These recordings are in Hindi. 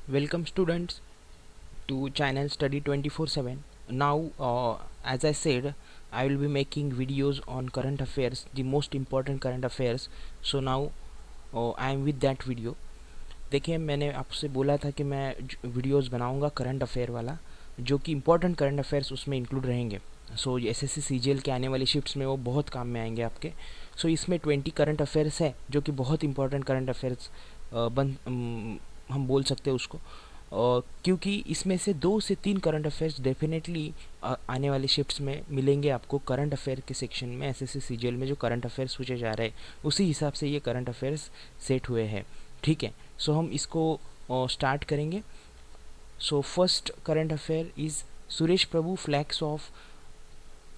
Welcome students to channel study 24/7. Now as I said, I will be making videos on current affairs, the most important current affairs. So now I am with that video. देखिए, मैंने आपसे बोला था कि मैं वीडियोस बनाऊंगा करंट अफेयर वाला, जो कि इम्पोर्टेंट करंट अफेयर्स उसमें इंक्लूड रहेंगे. सो एसएससी सीजीएल के आने वाली शिफ्ट्स में वो बहुत काम में आएंगे आपके. सो इसमें 20 करंट अफेयर्स है जो कि बहुत इंपॉर्टेंट करंट अफेयर्स हम बोल सकते हैं उसको. क्योंकि इसमें से 2 से 3 करंट अफेयर्स डेफिनेटली आने वाले शिफ्ट्स में मिलेंगे आपको करंट अफेयर के सेक्शन में. एसएससी सीजीएल में जो करंट अफेयर्स पूछे जा रहे हैं उसी हिसाब से ये करंट अफेयर्स सेट हुए हैं. ठीक है, सो हम इसको स्टार्ट करेंगे. So first current affair is Suresh Prabhu flags off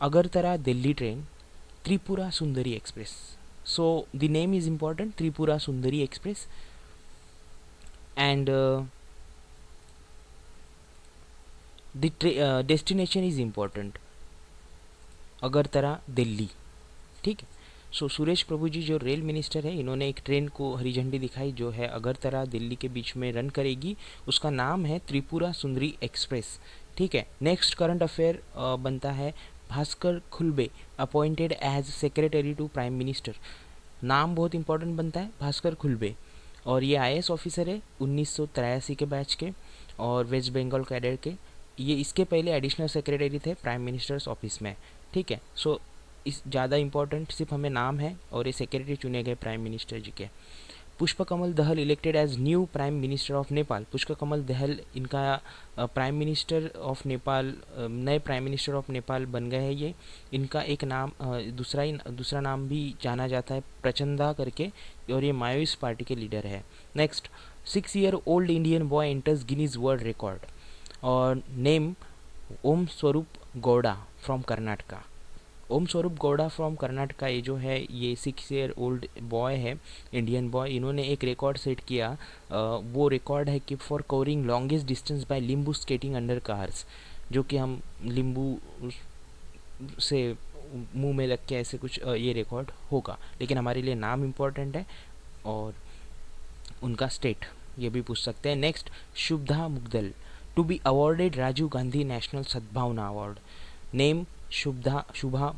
Agartala Delhi train Tripura Sundari express. So the name is important, Tripura Sundari express. And the destination is important, Agartala Delhi. ठीक है. सो सुरेश प्रभु जी जो रेल मिनिस्टर है, इन्होंने एक ट्रेन को हरी झंडी दिखाई जो है अगरतला दिल्ली के बीच में रन करेगी. उसका नाम है त्रिपुरा सुंदरी एक्सप्रेस. ठीक है. नेक्स्ट करंट अफेयर बनता है Bhaskar Khulbe appointed as secretary to prime minister. नाम बहुत इंपॉर्टेंट बनता है, भास्कर खुलबे. और ये आईएएस ऑफिसर है 1983 के बैच के और वेस्ट बंगाल कैडर के. ये इसके पहले एडिशनल सेक्रेटरी थे प्राइम मिनिस्टर्स ऑफिस में. ठीक है. सो इस ज़्यादा इंपॉर्टेंट सिर्फ हमें नाम है और ये सेक्रेटरी चुने गए प्राइम मिनिस्टर जी के. Pushpa Kamal Dahal elected as new prime minister of Nepal. Pushpa Kamal Dahal इनका प्राइम मिनिस्टर ऑफ नेपाल, नए प्राइम मिनिस्टर ऑफ नेपाल बन गए हैं ये. इनका एक नाम दूसरा नाम भी जाना जाता है प्रचंदा करके, और ये माओइस्ट पार्टी के लीडर है. Next, 6 year old Indian boy enters Guinness world record. और नेम ओम स्वरूप गौड़ा फ्रॉम कर्नाटका. ओम स्वरूप गौड़ा फ्रॉम कर्नाटका, ये जो है ये 6 ईयर ओल्ड बॉय है, इंडियन बॉय. इन्होंने एक रिकॉर्ड सेट किया. वो रिकॉर्ड है कि for covering longest distance by Limbu skating under cars. जो कि हम लिम्बू से मुंह में लग के ऐसे कुछ ये रिकॉर्ड होगा. लेकिन हमारे लिए नाम इम्पोर्टेंट है और उनका स्टेट ये भी पूछ सकते हैं. Next, Shubhada Mugdal to be awarded Rajiv Gandhi national Sadbhavana award. Name Shubha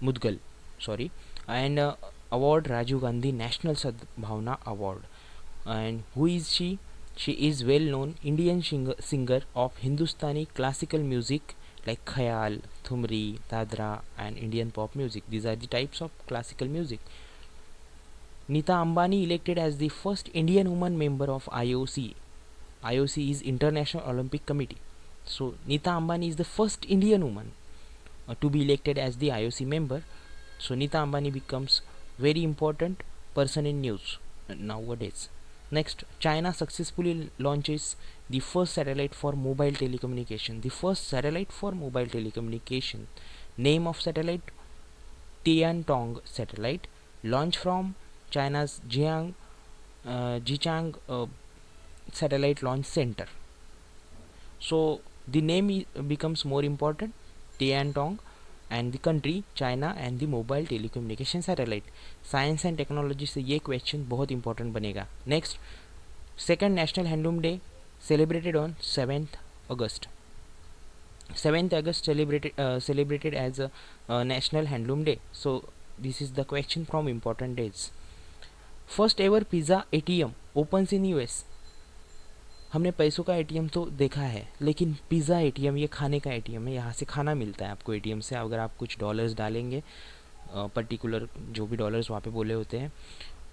Mudgal sorry. And award Rajiv Gandhi national Sadbhavana award. And who is she? She is well known Indian singer of Hindustani classical music like khayal, thumri, dadra and Indian pop music. These are the types of classical music. Nita Ambani elected as the first Indian woman member of IOC. IOC is International Olympic Committee. So Nita Ambani is the first Indian woman to be elected as the IOC member. So Nita Ambani becomes very important person in news nowadays. Next, China successfully launches the first satellite for mobile telecommunication. The first satellite for mobile telecommunication. Name of satellite Tiantong satellite. Launch from China's Jichang satellite launch center. So the name becomes more important, Tiantong, and the country China and the mobile telecommunication satellite. Science and technology से ये क्वेश्चन बहुत इंपॉर्टेंट बनेगा. Next, second national handloom day celebrated on 7th August. 7th August celebrated as a National Handloom Day. So this is the question from important dates. First ever pizza ATM opens in US. हमने पैसों का एटीएम तो देखा है, लेकिन पिज़्ज़ा एटीएम ये खाने का एटीएम है. यहाँ से खाना मिलता है आपको एटीएम से. अगर आप कुछ डॉलर्स डालेंगे, पर्टिकुलर जो भी डॉलर्स वहाँ पे बोले होते हैं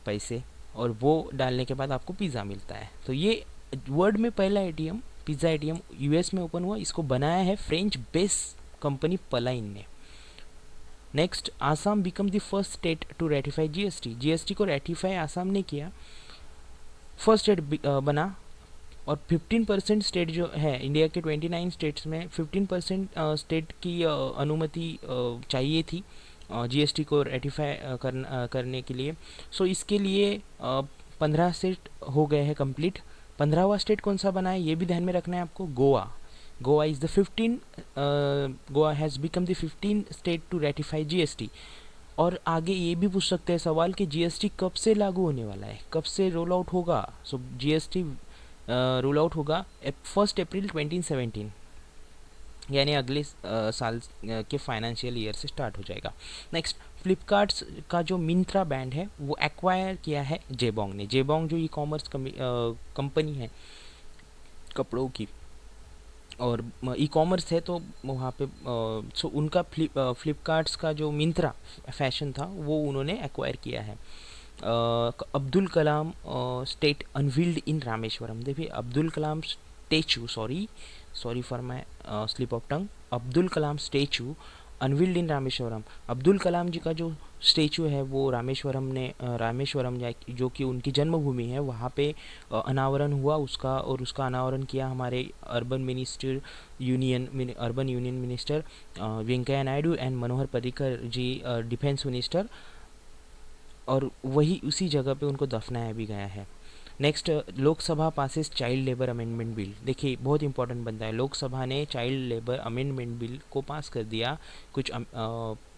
पैसे, और वो डालने के बाद आपको पिज़्ज़ा मिलता है. तो ये वर्ल्ड में पहला एटीएम, पिज़्ज़ा एटीएम यूएस में ओपन हुआ. इसको बनाया है फ्रेंच बेस कंपनी पलाइन ने. Next, Assam become the first state to ratify GST. GST को रेटिफाई आसाम ने किया, फर्स्ट स्टेट बना. और 15% स्टेट जो है इंडिया के 29 स्टेट्स में 15% स्टेट की अनुमति चाहिए थी जीएसटी को रेटिफाई करने के लिए. सो इसके लिए 15 स्टेट हो गए हैं कंप्लीट. 15वां स्टेट कौन सा बना है ये भी ध्यान में रखना है आपको, Goa. Goa is the 15 Goa has become the 15 state to ratify GST. और आगे ये भी पूछ सकते हैं सवाल कि जीएसटी कब से लागू होने वाला है, कब से रोल आउट होगा. सो जीएसटी रूल आउट होगा 1 अप्रैल 2017, यानी अगले साल के फाइनेंशियल ईयर से स्टार्ट हो जाएगा। नेक्स्ट, फ्लिपकार्ट्स का जो मिंत्रा ब्रांड है वो एक्वायर किया है जेबोंग ने। जेबोंग जो ई कॉमर्स कंपनी है कपड़ों की और ई कॉमर्स है, तो वहाँ पे सो उनका फ्लिपकार्ट्स का जो मिंत्रा फैशन था वो उन्होंने एक्वायर किया है। Abdul Kalam state unveiled in Rameswaram. देखिए Abdul Kalam statue, sorry for my slip of tongue, Abdul Kalam statue unveiled in Rameswaram. Abdul Kalam ji का जो स्टेचू है वो रामेश्वरम जो कि उनकी जन्मभूमि है वहाँ पे अनावरण हुआ उसका, और उसका अनावरण किया हमारे urban union minister Venkaiah Naidu and Manohar Parrikar ji defence minister, और वही उसी जगह पे उनको दफनाया भी गया है। Next, Lok Sabha passes child labour amendment bill. देखिए बहुत इंपॉर्टेंट बनता है, लोकसभा ने चाइल्ड लेबर अमेंडमेंट बिल को पास कर दिया कुछ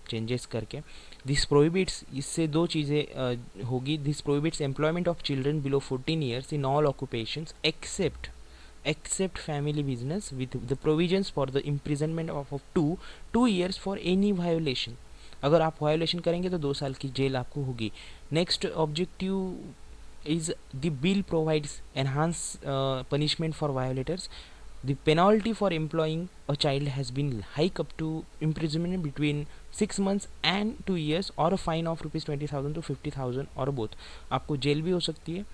चेंजेस करके। दिस प्रोहिबिट्स, इससे दो चीज़ें होगी। This prohibits employment of children below 14 years in all occupations except family business with the provisions for the imprisonment of up to 2 years for any violation। अगर आप वायोलेशन करेंगे तो 2 साल की जेल आपको होगी। Next objective is the bill provides enhanced punishment for violators. The penalty for employing a child has been hiked up to imprisonment between 6 months and 2 years or a fine of ₹20,000 to 50,000 और both। आपको जेल भी हो सकती है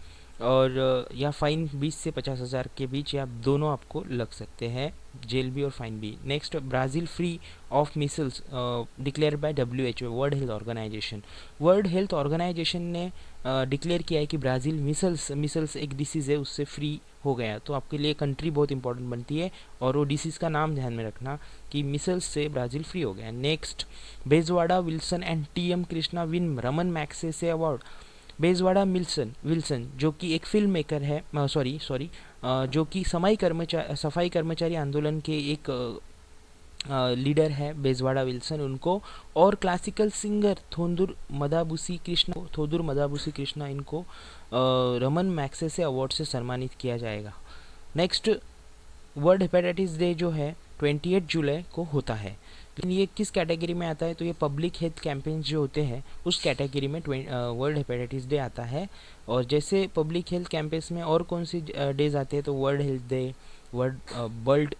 और या फाइन 20 से 50,000 के बीच, या दोनों आपको लग सकते हैं, जेल भी और फाइन भी। Next, Brazil free of measles declare by WHO, world health organisation. World health organisation ने डिक्लेयर किया है कि ब्राज़ील मिसल्स एक डिसीज़ है उससे फ्री हो गया। तो आपके लिए कंट्री बहुत इंपॉर्टेंट बनती है और वो डिसीज़ का नाम ध्यान में रखना कि मिसल्स से ब्राज़ील फ्री हो गया। Next, Bezawada Wilson and TM Krishna win Raman Magsaysay award. Bezawada Wilson जो कि एक फिल्म मेकर है, जो कि सफाई कर्मचारी आंदोलन के एक लीडर है बेजवाड़ा विल्सन, उनको, और क्लासिकल सिंगर थोदुर मदाबुसी कृष्णा इनको रमन मैग्सेसे अवार्ड से सम्मानित किया जाएगा। नेक्स्ट, वर्ल्ड हेपेटाइटिस डे जो है 28 जुलाई को होता है, लेकिन ये किस कैटेगरी में आता है, तो ये पब्लिक हेल्थ कैंपेन्स जो होते हैं उस कैटेगरी में वर्ल्ड हेपेटाइटिस डे आता है। और जैसे पब्लिक हेल्थ कैंपेन्स में और कौन सी डेज आते हैं, तो world health day, blood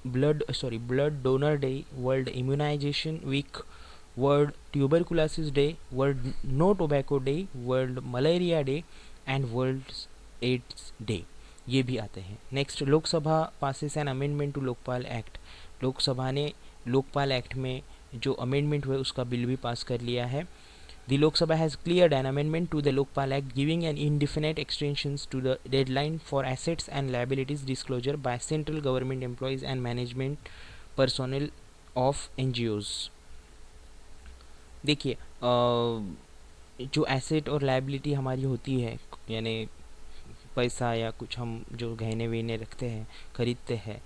donor day, world immunisation week, world tuberculosis day, world no tobacco day, world malaria day and world AIDS day, ये भी आते हैं। Next, Lok Sabha passes an amendment to Lokpal act. Lok Sabha ने लोकपाल एक्ट में जो अमेंडमेंट हुए उसका बिल भी पास कर लिया है। The Lok Sabha has cleared an amendment to the Lokpal Act giving an indefinite extensions to the deadline for assets and liabilities disclosure by central government employees and management personnel of NGOs। देखिए जो एसेट और लाइबिलिटी हमारी होती है, यानी पैसा या कुछ हम जो गहने वहने रखते हैं, खरीदते हैं,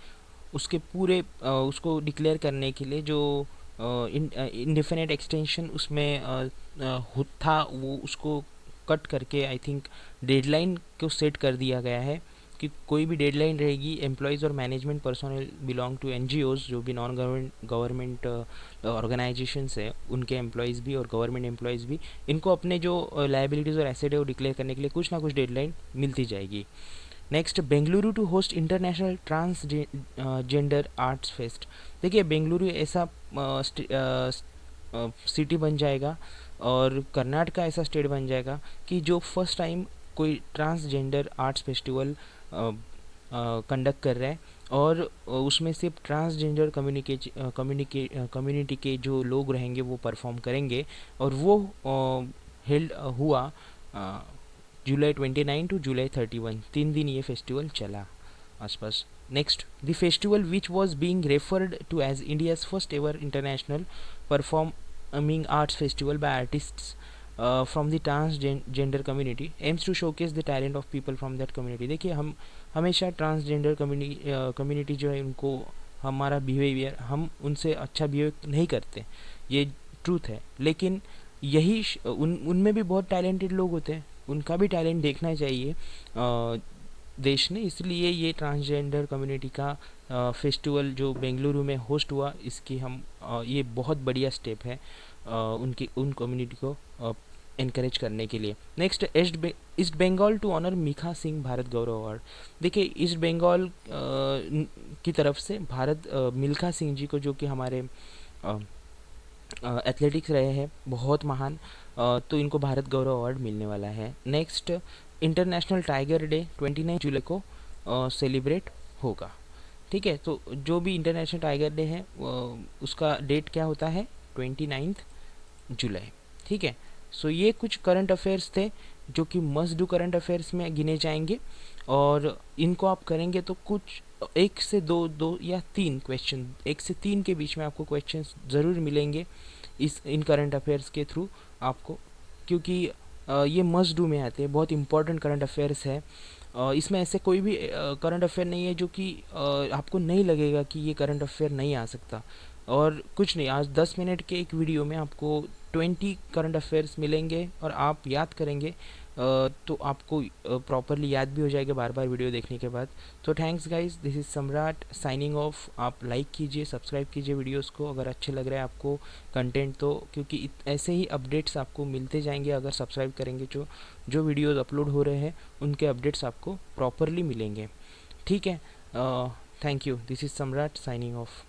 उसके पूरे उसको डिक्लेयर करने के लिए जो इंडेफिनेट एक्सटेंशन उसमें था, वो उसको कट करके आई थिंक डेडलाइन को सेट कर दिया गया है कि कोई भी डेडलाइन रहेगी, एम्प्लॉयज़ और management personal belong to NGOs, जो भी नॉन गवर्नमेंट ऑर्गेनाइजेशंस है, उनके एम्प्लॉयज़ भी और गवर्नमेंट एम्प्लॉयज़ भी, इनको अपने जो लाइबिलिटीज़ और एसेट है वो डिक्लेयर करने के लिए कुछ ना कुछ डेडलाइन मिलती जाएगी। Next, Bengaluru to host international transgender arts fest. देखिए बेंगलुरु ऐसा सिटी बन जाएगा और कर्नाटक ऐसा स्टेट बन जाएगा कि जो फर्स्ट टाइम कोई ट्रांसजेंडर आर्ट्स फेस्टिवल कंडक्ट कर रहा है, और उसमें सिर्फ ट्रांसजेंडर कम्युनिटी के जो लोग रहेंगे वो परफॉर्म करेंगे, और वो हेल्ड हुआ जुलाई 29 टू जुलाई 31, 3 दिन ये फेस्टिवल चला आसपास। Next, the festival which was being referred to as India's first ever international performing arts festival by artists from the transgender community aims to showcase the talent of people from that community. देखिए हम हमेशा ट्रांसजेंडर कम्युनिटी जो है उनको, हमारा बिहेवियर, हम उनसे अच्छा बिहेव नहीं करते, ये ट्रूथ है, लेकिन यही उनमें भी बहुत टैलेंटेड लोग होते हैं, उनका भी टैलेंट देखना चाहिए। देश ने, इसलिए ये ट्रांसजेंडर कम्युनिटी का फेस्टिवल जो बेंगलुरु में होस्ट हुआ, इसकी हम ये बहुत बढ़िया स्टेप है उन कम्युनिटी को इनकरेज करने के लिए। Next, East Bengal to honour Milkha Singh Bharat Gaurav award. देखिए ईस्ट बंगाल की तरफ से भारत मिल्खा सिंह जी को, जो कि हमारे एथलेटिक्स रहे हैं बहुत महान, तो इनको भारत गौरव अवार्ड मिलने वाला है। नेक्स्ट, इंटरनेशनल टाइगर डे 29 जुलाई को सेलिब्रेट होगा। ठीक है, तो जो भी इंटरनेशनल टाइगर डे है उसका डेट क्या होता है, 29 जुलाई। ठीक है, सो ये कुछ करंट अफेयर्स थे जो कि मस्ट डू करंट अफेयर्स में गिने जाएंगे, और इनको आप करेंगे तो कुछ एक से दो या तीन क्वेश्चन, एक से तीन के बीच में आपको क्वेश्चंस ज़रूर मिलेंगे इन करंट अफेयर्स के थ्रू आपको, क्योंकि ये मस्ट डू में आते हैं, बहुत इंपॉर्टेंट करंट अफेयर्स है। इसमें ऐसे कोई भी करंट अफेयर नहीं है जो कि आपको नहीं लगेगा कि ये करंट अफेयर नहीं आ सकता। और कुछ नहीं, आज 10 मिनट के एक वीडियो में आपको 20 करंट अफेयर्स मिलेंगे, और आप याद करेंगे तो आपको प्रॉपरली याद भी हो जाएगा बार बार वीडियो देखने के बाद। तो थैंक्स गाइस, दिस इज़ सम्राट साइनिंग ऑफ। आप लाइक कीजिए, सब्सक्राइब कीजिए वीडियोस को अगर अच्छे लग रहे हैं आपको कंटेंट, तो क्योंकि ऐसे ही अपडेट्स आपको मिलते जाएंगे अगर सब्सक्राइब करेंगे। जो वीडियोज़ अपलोड हो रहे हैं उनके अपडेट्स आपको प्रॉपरली मिलेंगे। ठीक है, थैंक यू, दिस इज़ सम्राट साइनिंग ऑफ।